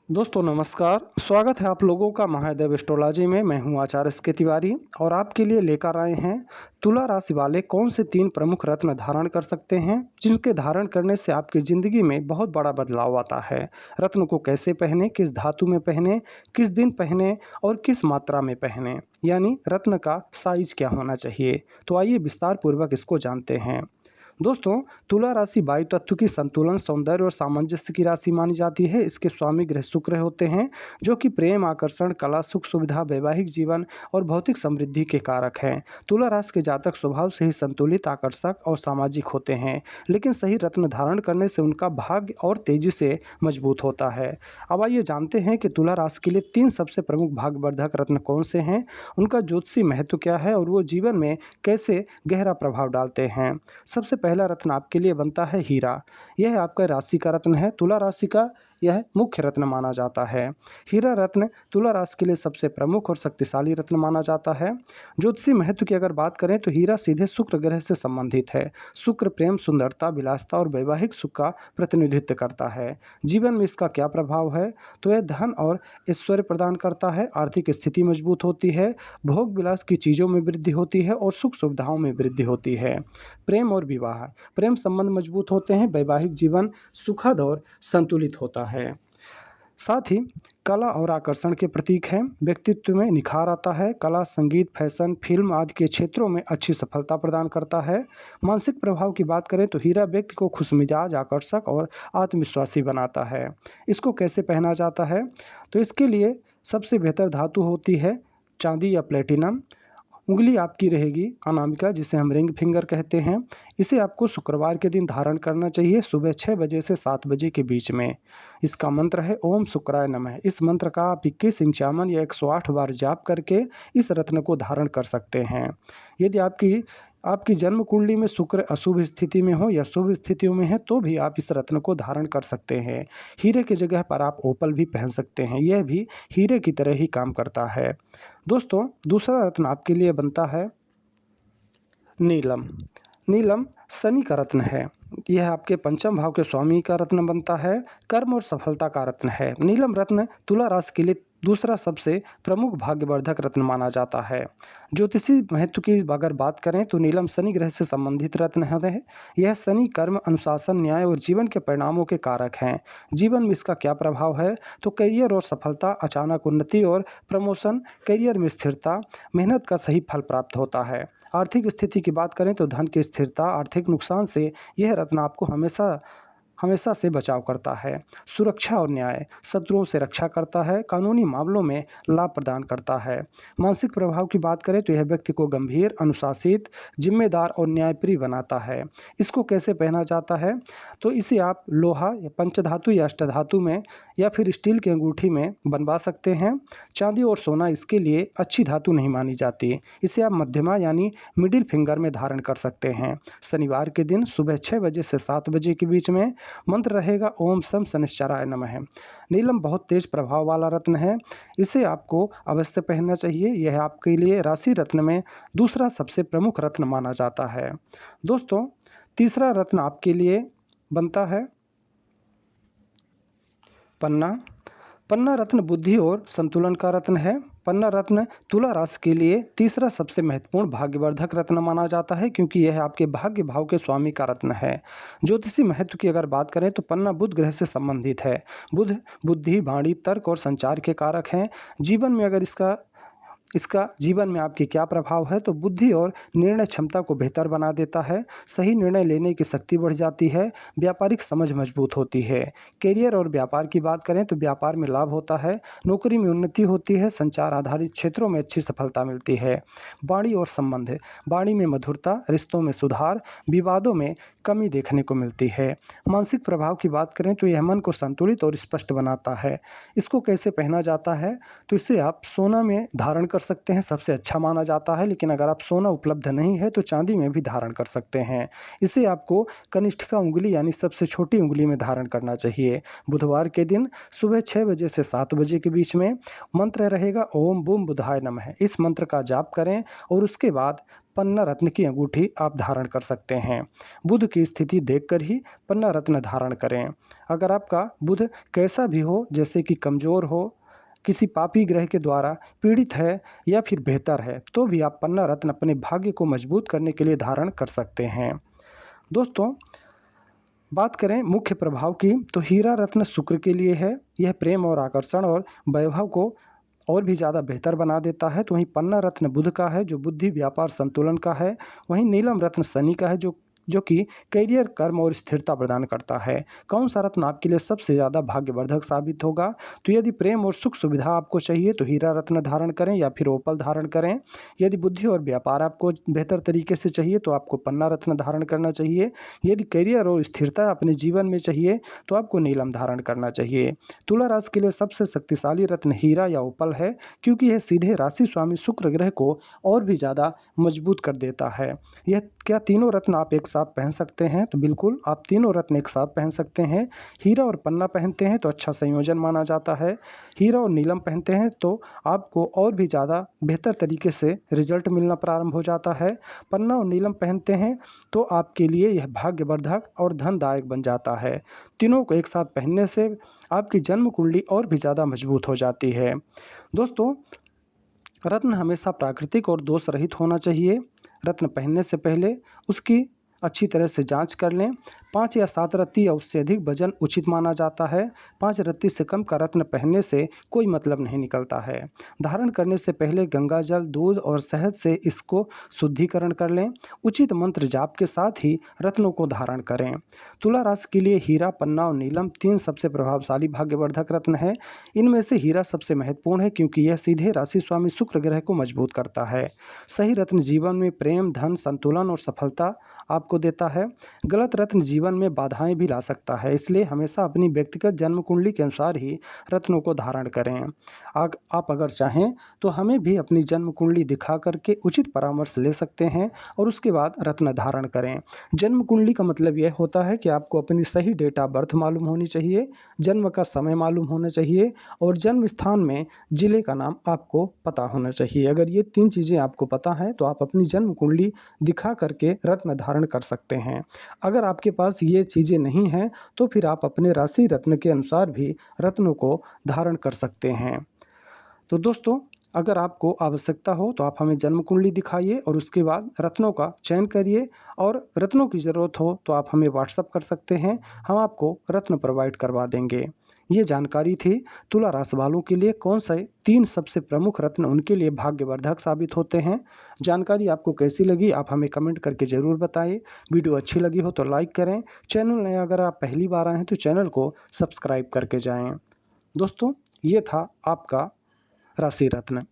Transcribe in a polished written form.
दोस्तों नमस्कार। स्वागत है आप लोगों का महादेव एस्ट्रोलॉजी में। मैं हूं आचार्य एस के तिवारी और आपके लिए लेकर आए हैं तुला राशि वाले कौन से 3 प्रमुख रत्न धारण कर सकते हैं जिनके धारण करने से आपकी ज़िंदगी में बहुत बड़ा बदलाव आता है। रत्न को कैसे पहने, किस धातु में पहने, किस दिन पहने और किस मात्रा में पहने, यानी रत्न का साइज क्या होना चाहिए। तो आइए विस्तार पूर्वक इसको जानते हैं। दोस्तों, तुला राशि वायु तत्व की संतुलन, सौंदर्य और सामंजस्य की राशि मानी जाती है। इसके स्वामी ग्रह शुक्र होते हैं जो कि प्रेम, आकर्षण, कला, सुख सुविधा, वैवाहिक जीवन और भौतिक समृद्धि के कारक हैं। तुला राशि के जातक स्वभाव से ही संतुलित, आकर्षक और सामाजिक होते हैं, लेकिन सही रत्न धारण करने से उनका भाग्य और तेजी से मजबूत होता है। अब आइए जानते हैं कि तुला राशि के लिए 3 सबसे प्रमुख भाग्यवर्धक रत्न कौन से हैं, उनका ज्योतिषी महत्व क्या है और वो जीवन में कैसे गहरा प्रभाव डालते हैं। सबसे पहला रत्न आपके लिए बनता है हीरा। यह आपका राशि का रत्न है। तुला राशि का यह मुख्य रत्न माना जाता है। हीरा रत्न तुला राशि के लिए सबसे प्रमुख और शक्तिशाली रत्न माना जाता है। ज्योतिषी महत्व की अगर बात करें तो हीरा सीधे शुक्र ग्रह से संबंधित है। शुक्र प्रेम, सुंदरता, विलासता और वैवाहिक सुख का प्रतिनिधित्व करता है। जीवन में इसका क्या प्रभाव है, तो यह धन और ऐश्वर्य प्रदान करता है, आर्थिक स्थिति मजबूत होती है, भोग विलास की चीज़ों में वृद्धि होती है और सुख सुविधाओं में वृद्धि होती है। प्रेम और विवाह, प्रेम संबंध मजबूत होते हैं, वैवाहिक जीवन सुखद और संतुलित होता है। साथ ही कला और आकर्षण के प्रतीक हैं। व्यक्तित्व में निखार आता है। कला, संगीत, फैशन, फिल्म आदि के क्षेत्रों में अच्छी सफलता प्रदान करता है। मानसिक प्रभाव की बात करें तो हीरा व्यक्ति को खुशमिजाज, आकर्षक और आत्मविश्वासी बनाता है। इसको कैसे पहना जाता है, तो इसके लिए सबसे बेहतर धातु होती है चांदी या प्लेटिनम। उंगली आपकी रहेगी अनामिका, जिसे हम रिंग फिंगर कहते हैं। इसे आपको शुक्रवार के दिन धारण करना चाहिए, सुबह 6 बजे से 7 बजे के बीच में। इसका मंत्र है ओम शुक्राय नमः। इस मंत्र का आप 21, 51 या 108 बार जाप करके इस रत्न को धारण कर सकते हैं। यदि आपकी आपकी जन्म कुंडली में शुक्र अशुभ स्थिति में हो या शुभ स्थितियों में है तो भी आप इस रत्न को धारण कर सकते हैं। हीरे की जगह पर आप ओपल भी पहन सकते हैं, यह भी हीरे की तरह ही काम करता है। दोस्तों, दूसरा रत्न आपके लिए बनता है नीलम। नीलम शनि का रत्न है। यह आपके पंचम भाव के स्वामी का रत्न बनता है। कर्म और सफलता का रत्न है। नीलम रत्न तुला राशि के लिए दूसरा सबसे प्रमुख भाग्यवर्धक रत्न माना जाता है। ज्योतिषी महत्व की अगर बात करें तो नीलम शनि ग्रह से संबंधित रत्न है। यह शनि कर्म, अनुशासन, न्याय और जीवन के परिणामों के कारक हैं। जीवन में इसका क्या प्रभाव है, तो करियर और सफलता, अचानक उन्नति और प्रमोशन, करियर में स्थिरता, मेहनत का सही फल प्राप्त होता है। आर्थिक स्थिति की बात करें तो धन की स्थिरता, आर्थिक नुकसान से यह रत्न आपको हमेशा हमेशा से बचाव करता है। सुरक्षा और न्याय, शत्रुओं से रक्षा करता है, कानूनी मामलों में लाभ प्रदान करता है। मानसिक प्रभाव की बात करें तो यह व्यक्ति को गंभीर, अनुशासित, जिम्मेदार और न्यायप्रिय बनाता है। इसको कैसे पहना जाता है, तो इसे आप लोहा या पंचधातु या अष्टधातु में या फिर स्टील की अंगूठी में बनवा सकते हैं। चांदी और सोना इसके लिए अच्छी धातु नहीं मानी जाती। इसे आप मध्यमा यानी मिडिल फिंगर में धारण कर सकते हैं। शनिवार के दिन सुबह 6 बजे से 7 बजे के बीच में। मंत्र रहेगा ओम शम शनिश्चराय नमः। नीलम बहुत तेज प्रभाव वाला रत्न है, इसे आपको अवश्य पहनना चाहिए। यह आपके लिए राशि रत्न में दूसरा सबसे प्रमुख रत्न माना जाता है। दोस्तों, तीसरा रत्न आपके लिए बनता है पन्ना। पन्ना रत्न बुद्धि और संतुलन का रत्न है। पन्ना रत्न तुला राशि के लिए तीसरा सबसे महत्वपूर्ण भाग्यवर्धक रत्न माना जाता है, क्योंकि यह आपके भाग्य भाव के स्वामी का रत्न है। ज्योतिषी महत्व की अगर बात करें तो पन्ना बुध ग्रह से संबंधित है। बुध बुद्धि, वाणी, तर्क और संचार के कारक हैं। जीवन में अगर इसका जीवन में आपके क्या प्रभाव है, तो बुद्धि और निर्णय क्षमता को बेहतर बना देता है। सही निर्णय लेने की शक्ति बढ़ जाती है। व्यापारिक समझ मजबूत होती है। करियर और व्यापार की बात करें तो व्यापार में लाभ होता है, नौकरी में उन्नति होती है, संचार आधारित क्षेत्रों में अच्छी सफलता मिलती है। वाणी और संबंध, वाणी में मधुरता, रिश्तों में सुधार, विवादों में कमी देखने को मिलती है। मानसिक प्रभाव की बात करें तो यह मन को संतुलित और स्पष्ट बनाता है। इसको कैसे पहना जाता है, तो इसे आप सोना में धारण कर कर सकते हैं, सबसे अच्छा माना जाता है। लेकिन अगर आप सोना उपलब्ध नहीं है तो चांदी में भी धारण कर सकते हैं। इसे आपको कनिष्ठिका उंगली यानी सबसे छोटी उंगली में धारण करना चाहिए। बुधवार के दिन सुबह 6 बजे से 7 बजे के बीच में मंत्र रहेगा ओम बूम बुधाय नमः। इस मंत्र का जाप करें और उसके बाद पन्ना रत्न की अंगूठी आप धारण कर सकते हैं। बुध की स्थिति देखकर ही पन्ना रत्न धारण करें। अगर आपका बुध कैसा भी हो, जैसे कि कमज़ोर हो, किसी पापी ग्रह के द्वारा पीड़ित है या फिर बेहतर है, तो भी आप पन्ना रत्न अपने भाग्य को मजबूत करने के लिए धारण कर सकते हैं। दोस्तों, बात करें मुख्य प्रभाव की, तो हीरा रत्न शुक्र के लिए है। यह प्रेम और आकर्षण और वैभव को और भी ज़्यादा बेहतर बना देता है। तो वहीं पन्ना रत्न बुध का है, जो बुद्धि व्यापार संतुलन का है। वहीं नीलम रत्न शनि का है, जो कि करियर, कर्म और स्थिरता प्रदान करता है। कौन सा रत्न आपके लिए सबसे ज़्यादा भाग्यवर्धक साबित होगा? तो यदि प्रेम और सुख सुविधा आपको चाहिए तो हीरा रत्न धारण करें या फिर ओपल धारण करें। यदि बुद्धि और व्यापार आपको बेहतर तरीके से चाहिए तो आपको पन्ना रत्न धारण करना चाहिए। यदि करियर और स्थिरता अपने जीवन में चाहिए तो आपको नीलम धारण करना चाहिए। तुला राशि के लिए सबसे शक्तिशाली रत्न हीरा या ओपल है, क्योंकि यह सीधे राशि स्वामी शुक्र ग्रह को और भी ज़्यादा मजबूत कर देता है। यह क्या तीनों रत्न आप एक साथ पहन सकते हैं? तो बिल्कुल, आप तीनों रत्न एक साथ पहन सकते हैं। हीरा और पन्ना पहनते हैं तो अच्छा संयोजन माना जाता है। हीरा और नीलम पहनते हैं तो आपको और भी ज़्यादा बेहतर तरीके से रिजल्ट मिलना प्रारंभ हो जाता है। पन्ना और नीलम पहनते हैं तो आपके लिए यह भाग्यवर्धक और धनदायक बन जाता है। तीनों को एक साथ पहनने से आपकी जन्म कुंडली और भी ज़्यादा मजबूत हो जाती है। दोस्तों, रत्न हमेशा प्राकृतिक और दोष रहित होना चाहिए। रत्न पहनने से पहले उसकी अच्छी तरह से जांच कर लें। 5 या 7 रत्ती या उससे अधिक वजन उचित माना जाता है। 5 रत्ती से कम का रत्न पहनने से कोई मतलब नहीं निकलता है। धारण करने से पहले गंगा जल, दूध और शहद से इसको शुद्धिकरण कर लें। उचित मंत्र जाप के साथ ही रत्नों को धारण करें। तुला राशि के लिए हीरा, पन्ना और नीलम 3 सबसे प्रभावशाली भाग्यवर्धक रत्न हैं। इनमें से हीरा सबसे महत्वपूर्ण है, क्योंकि यह सीधे राशि स्वामी शुक्र ग्रह को मजबूत करता है। सही रत्न जीवन में प्रेम, धन, संतुलन और सफलता आपको देता है। गलत रत्न जीवन में बाधाएं भी ला सकता है, इसलिए हमेशा अपनी व्यक्तिगत जन्म कुंडली के अनुसार ही रत्नों को धारण करें। आप अगर चाहें तो हमें भी अपनी जन्म कुंडली दिखा करके उचित परामर्श ले सकते हैं और उसके बाद रत्न धारण करें। जन्म कुंडली का मतलब यह होता है कि आपको अपनी सही डेट ऑफ बर्थ मालूम होनी चाहिए, जन्म का समय मालूम होना चाहिए और जन्म स्थान में जिले का नाम आपको पता होना चाहिए। अगर ये 3 चीज़ें आपको पता हैं तो आप अपनी जन्म कुंडली दिखा करके रत्न धारण कर सकते हैं। अगर आपके पास ये चीज़ें नहीं हैं तो फिर आप अपने राशि रत्न के अनुसार भी रत्नों को धारण कर सकते हैं। तो दोस्तों, अगर आपको आवश्यकता हो तो आप हमें जन्म कुंडली दिखाइए और उसके बाद रत्नों का चयन करिए, और रत्नों की ज़रूरत हो तो आप हमें व्हाट्सअप कर सकते हैं, हम आपको रत्न प्रोवाइड करवा देंगे। ये जानकारी थी तुला राशि वालों के लिए कौन से 3 सबसे प्रमुख रत्न उनके लिए भाग्यवर्धक साबित होते हैं। जानकारी आपको कैसी लगी आप हमें कमेंट करके ज़रूर बताएं। वीडियो अच्छी लगी हो तो लाइक करें। चैनल नया अगर आप पहली बार आए हैं तो चैनल को सब्सक्राइब करके जाएं। दोस्तों, ये था आपका राशि रत्न।